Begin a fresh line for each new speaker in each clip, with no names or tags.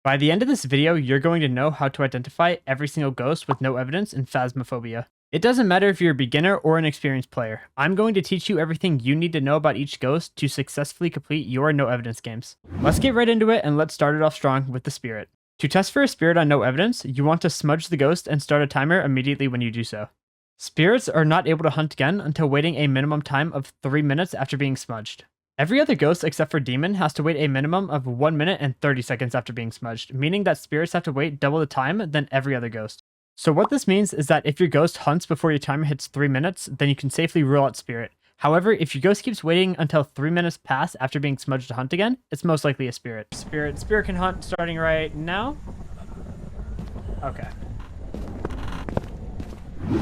By the end of this video, you're going to know how to identify every single ghost with no evidence in Phasmophobia. It doesn't matter if you're a beginner or an experienced player. I'm going to teach you everything you need to know about each ghost to successfully complete your no evidence games. Let's get right into it and let's start it off strong with the spirit. To test for a spirit on no evidence, you want to smudge the ghost and start a timer immediately when you do so. Spirits are not able to hunt again until waiting a minimum time of 3 minutes after being smudged. Every other ghost except for Demon has to wait a minimum of 1 minute and 30 seconds after being smudged, meaning that spirits have to wait double the time than every other ghost. So what this means is that if your ghost hunts before your timer hits 3 minutes, then you can safely rule out spirit. However, if your ghost keeps waiting until 3 minutes pass after being smudged to hunt again, it's most likely a spirit. Spirit can hunt starting right now. Okay.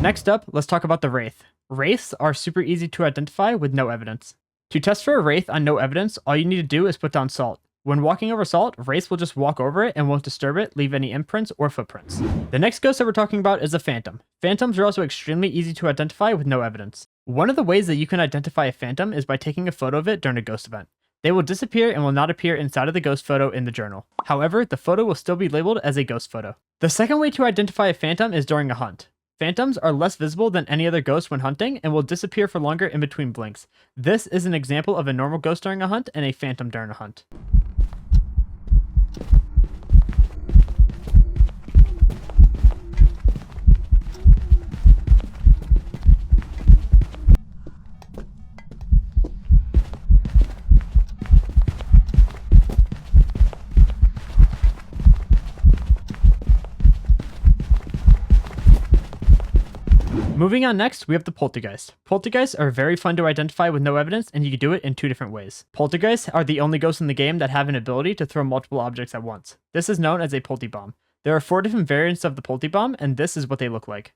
Next up, let's talk about the Wraith. Wraiths are super easy to identify with no evidence. To test for a Wraith on no evidence, all you need to do is put down salt. When walking over salt, Wraiths will just walk over it and won't disturb it, leave any imprints or footprints. The next ghost that we're talking about is a Phantom. Phantoms are also extremely easy to identify with no evidence. One of the ways that you can identify a Phantom is by taking a photo of it during a ghost event. They will disappear and will not appear inside of the ghost photo in the journal. However, the photo will still be labeled as a ghost photo. The second way to identify a Phantom is during a hunt. Phantoms are less visible than any other ghost when hunting and will disappear for longer in between blinks. This is an example of a normal ghost during a hunt and a phantom during a hunt. Moving on next, we have the Poltergeist. Poltergeists are very fun to identify with no evidence, and you can do it in 2 different ways. Poltergeists are the only ghosts in the game that have an ability to throw multiple objects at once. This is known as a Polty Bomb. There are 4 different variants of the Polty Bomb, and this is what they look like.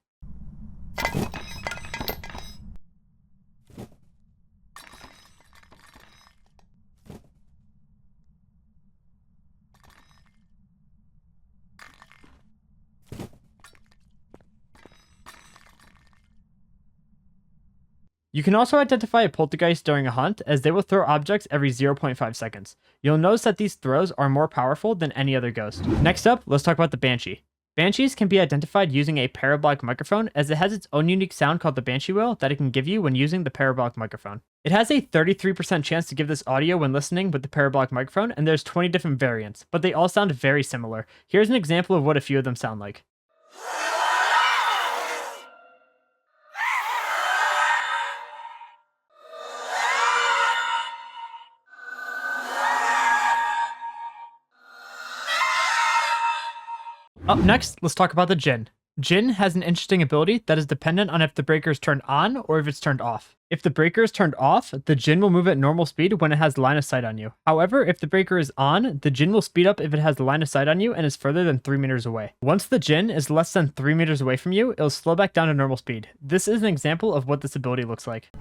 You can also identify a poltergeist during a hunt, as they will throw objects every 0.5 seconds. You'll notice that these throws are more powerful than any other ghost. Next up, let's talk about the Banshee. Banshees can be identified using a parabolic microphone, as it has its own unique sound called the Banshee wheel that it can give you when using the parabolic microphone. It has a 33% chance to give this audio when listening with the parabolic microphone, and there's 20 different variants, but they all sound very similar. Here's an example of what a few of them sound like. Up next, let's talk about the Jinn. Jinn has an interesting ability that is dependent on if the breaker is turned on or if it's turned off. If the breaker is turned off, the Jinn will move at normal speed when it has line of sight on you. However, if the breaker is on, the Jinn will speed up if it has the line of sight on you and is further than 3 meters away. Once the Jinn is less than 3 meters away from you, it'll slow back down to normal speed. This is an example of what this ability looks like.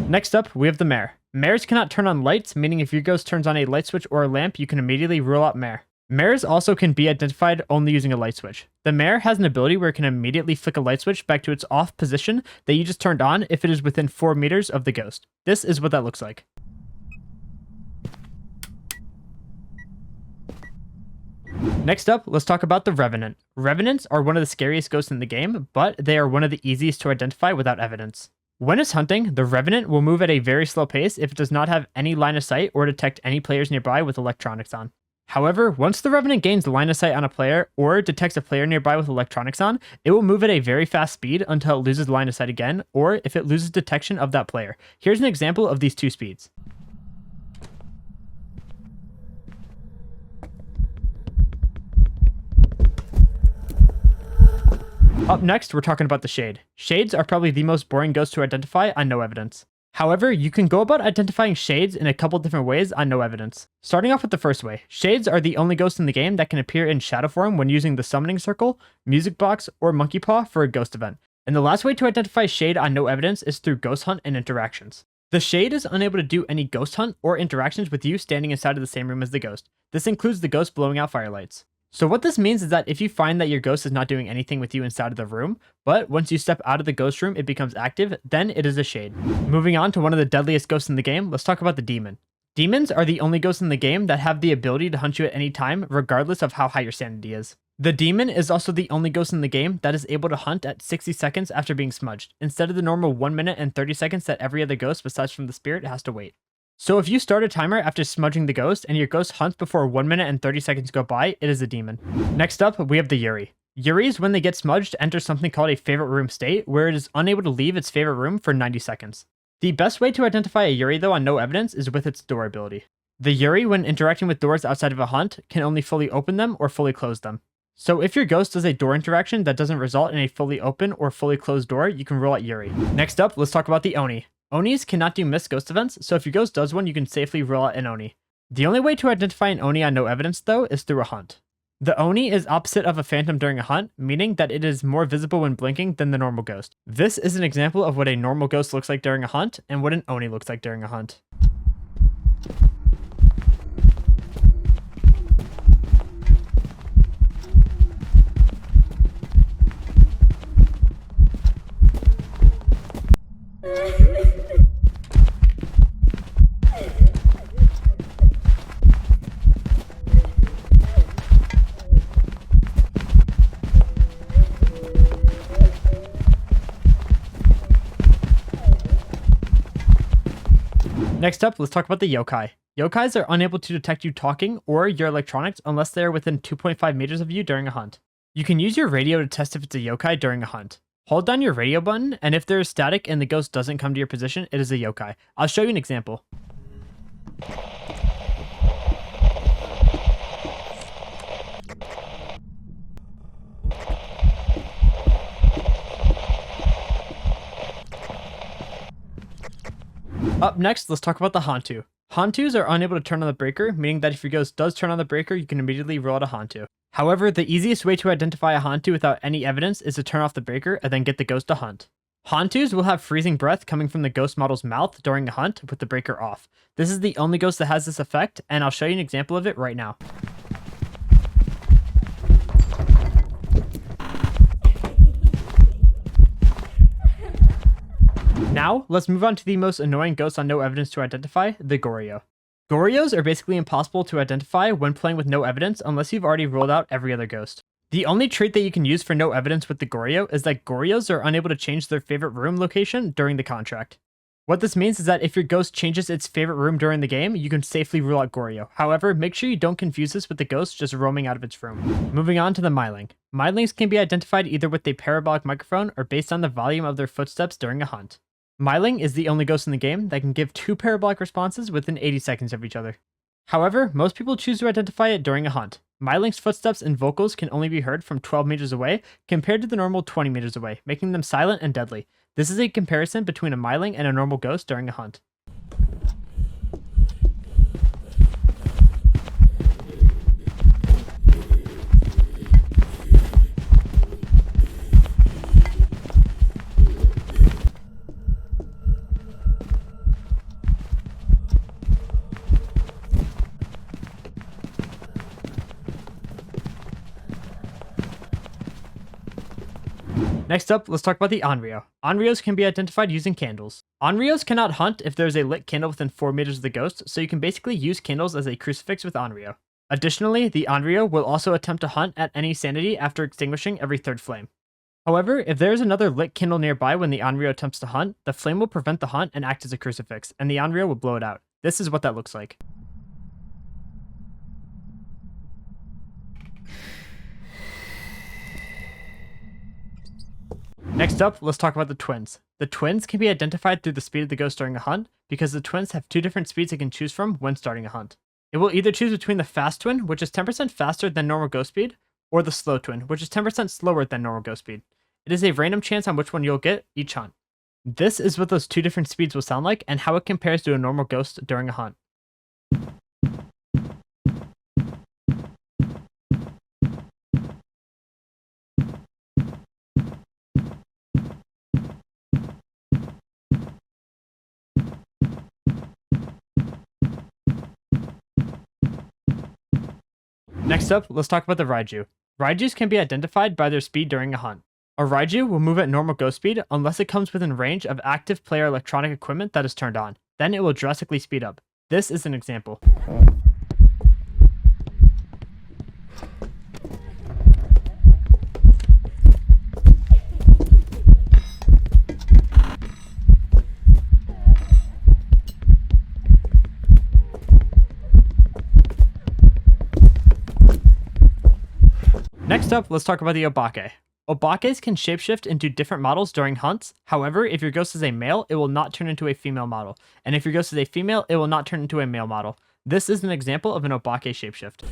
Next up, we have the Mare. Mares cannot turn on lights, meaning if your ghost turns on a light switch or a lamp, you can immediately rule out Mare. Mares also can be identified only using a light switch. The Mare has an ability where it can immediately flick a light switch back to its off position that you just turned on if it is within 4 meters of the ghost. This is what that looks like. Next up, let's talk about the Revenant. Revenants are one of the scariest ghosts in the game, but they are one of the easiest to identify without evidence. When it's hunting, the Revenant will move at a very slow pace if it does not have any line of sight or detect any players nearby with electronics on. However, once the Revenant gains line of sight on a player or detects a player nearby with electronics on, it will move at a very fast speed until it loses line of sight again, or if it loses detection of that player. Here's an example of these 2 speeds. Up next, we're talking about the Shade. Shades are probably the most boring ghost to identify on no evidence. However, you can go about identifying Shades in a couple different ways on no evidence. Starting off with the first way, Shades are the only ghosts in the game that can appear in shadow form when using the Summoning Circle, Music Box, or Monkey Paw for a ghost event. And the last way to identify Shade on no evidence is through Ghost Hunt and interactions. The Shade is unable to do any ghost hunt or interactions with you standing inside of the same room as the ghost. This includes the ghost blowing out firelights. So what this means is that if you find that your ghost is not doing anything with you inside of the room, but once you step out of the ghost room, it becomes active, then it is a shade. Moving on to one of the deadliest ghosts in the game, let's talk about the demon. Demons are the only ghosts in the game that have the ability to hunt you at any time, regardless of how high your sanity is. The demon is also the only ghost in the game that is able to hunt at 60 seconds after being smudged, instead of the normal 1 minute and 30 seconds that every other ghost besides from the spirit has to wait. So if you start a timer after smudging the ghost and your ghost hunts before 1 minute and 30 seconds go by, it is a demon. Next up, we have the Yurei. Yureis, when they get smudged, enter something called a favorite room state, where it is unable to leave its favorite room for 90 seconds. The best way to identify a Yurei though on no evidence is with its door ability. The Yurei, when interacting with doors outside of a hunt, can only fully open them or fully close them. So if your ghost does a door interaction that doesn't result in a fully open or fully closed door, you can rule out Yurei. Next up, let's talk about the Oni. Onis cannot do missed ghost events, so if your ghost does one, you can safely rule out an Oni. The only way to identify an Oni on no evidence, though, is through a hunt. The Oni is opposite of a phantom during a hunt, meaning that it is more visible when blinking than the normal ghost. This is an example of what a normal ghost looks like during a hunt, and what an Oni looks like during a hunt. Next up, let's talk about the Yokai. Yokais are unable to detect you talking or your electronics unless they are within 2.5 meters of you during a hunt. You can use your radio to test if it's a Yokai during a hunt. Hold down your radio button, and if there is static and the ghost doesn't come to your position, it is a Yokai. I'll show you an example. Up next, let's talk about the Hantu. Hantus are unable to turn on the breaker, meaning that if your ghost does turn on the breaker, you can immediately rule out a Hantu. However, the easiest way to identify a Hantu without any evidence is to turn off the breaker and then get the ghost to hunt. Hantus will have freezing breath coming from the ghost model's mouth during a hunt with the breaker off. This is the only ghost that has this effect, and I'll show you an example of it right now. Now, let's move on to the most annoying ghost on no evidence to identify, the Goryo. Goryos are basically impossible to identify when playing with no evidence unless you've already ruled out every other ghost. The only trait that you can use for no evidence with the Goryo is that Goryos are unable to change their favorite room location during the contract. What this means is that if your ghost changes its favorite room during the game, you can safely rule out Goryo. However, make sure you don't confuse this with the ghost just roaming out of its room. Moving on to the Myling. Mylings can be identified either with a parabolic microphone or based on the volume of their footsteps during a hunt. Myling is the only ghost in the game that can give 2 parabolic responses within 80 seconds of each other. However, most people choose to identify it during a hunt. Myling's footsteps and vocals can only be heard from 12 meters away compared to the normal 20 meters away, making them silent and deadly. This is a comparison between a Myling and a normal ghost during a hunt. Next up, let's talk about the Onryo. Onryos can be identified using candles. Onryos cannot hunt if there is a lit candle within 4 meters of the ghost, so you can basically use candles as a crucifix with Onryo. Additionally, the Onryo will also attempt to hunt at any sanity after extinguishing every 3rd flame. However, if there is another lit candle nearby when the Onryo attempts to hunt, the flame will prevent the hunt and act as a crucifix, and the Onryo will blow it out. This is what that looks like. Next up, let's talk about the twins. The twins can be identified through the speed of the ghost during a hunt, because the twins have 2 different speeds it can choose from when starting a hunt. It will either choose between the fast twin, which is 10% faster than normal ghost speed, or the slow twin, which is 10% slower than normal ghost speed. It is a random chance on which one you'll get each hunt. This is what those 2 different speeds will sound like, and how it compares to a normal ghost during a hunt. Next up, let's talk about the Raiju. Raijus can be identified by their speed during a hunt. A Raiju will move at normal ghost speed unless it comes within range of active player electronic equipment that is turned on. Then it will drastically speed up. This is an example. Next up, let's talk about the Obake. Obakes can shapeshift into different models during hunts. However, if your ghost is a male, it will not turn into a female model. And if your ghost is a female, it will not turn into a male model. This is an example of an Obake shapeshift.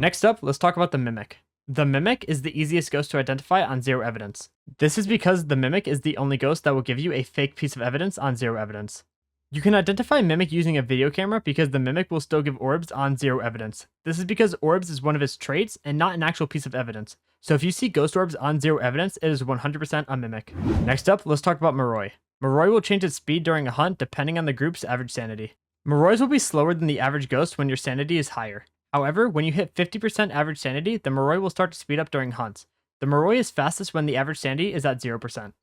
Next up, let's talk about the Mimic. The Mimic is the easiest ghost to identify on zero evidence. This is because the Mimic is the only ghost that will give you a fake piece of evidence on zero evidence. You can identify Mimic using a video camera because the Mimic will still give orbs on zero evidence. This is because orbs is one of its traits and not an actual piece of evidence. So if you see ghost orbs on zero evidence, it is 100% a Mimic. Next up, let's talk about Moroi. Moroi will change its speed during a hunt depending on the group's average sanity. Morois will be slower than the average ghost when your sanity is higher. However, when you hit 50% average sanity, the Moroi will start to speed up during hunts. The Moroi is fastest when the average sanity is at 0%.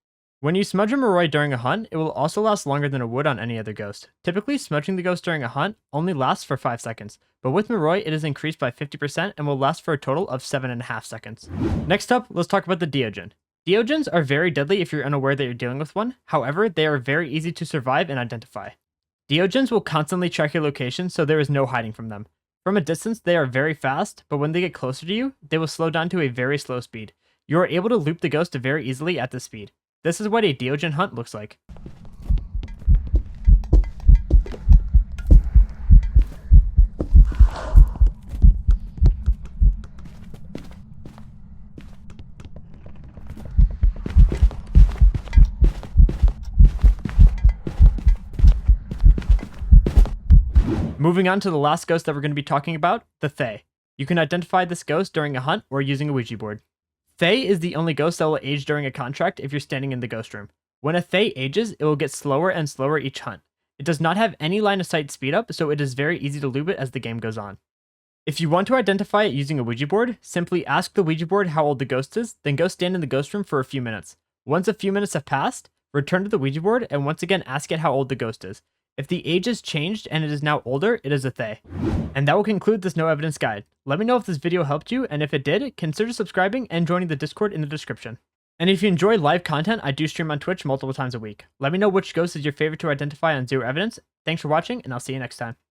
When you smudge a Moroi during a hunt, it will also last longer than it would on any other ghost. Typically, smudging the ghost during a hunt only lasts for 5 seconds, but with Moroi, it is increased by 50% and will last for a total of 7.5 seconds. Next up, let's talk about the Deogen. Deogens are very deadly if you're unaware that you're dealing with one. However, they are very easy to survive and identify. Deogens will constantly check your location, so there is no hiding from them. From a distance, they are very fast, but when they get closer to you, they will slow down to a very slow speed. You are able to loop the ghost very easily at this speed. This is what a Deogen hunt looks like. Moving on to the last ghost that we're going to be talking about, the Thaye. You can identify this ghost during a hunt or using a Ouija board. Thaye is the only ghost that will age during a contract if you're standing in the ghost room. When a Thaye ages, it will get slower and slower each hunt. It does not have any line of sight speed up, so it is very easy to loop it as the game goes on. If you want to identify it using a Ouija board, simply ask the Ouija board how old the ghost is, then go stand in the ghost room for a few minutes. Once a few minutes have passed, return to the Ouija board and once again ask it how old the ghost is. If the age has changed and it is now older, it is a Thaye. And that will conclude this no evidence guide. Let me know if this video helped you, and if it did, consider subscribing and joining the Discord in the description. And if you enjoy live content, I do stream on Twitch multiple times a week. Let me know which ghost is your favorite to identify on zero evidence. Thanks for watching, and I'll see you next time.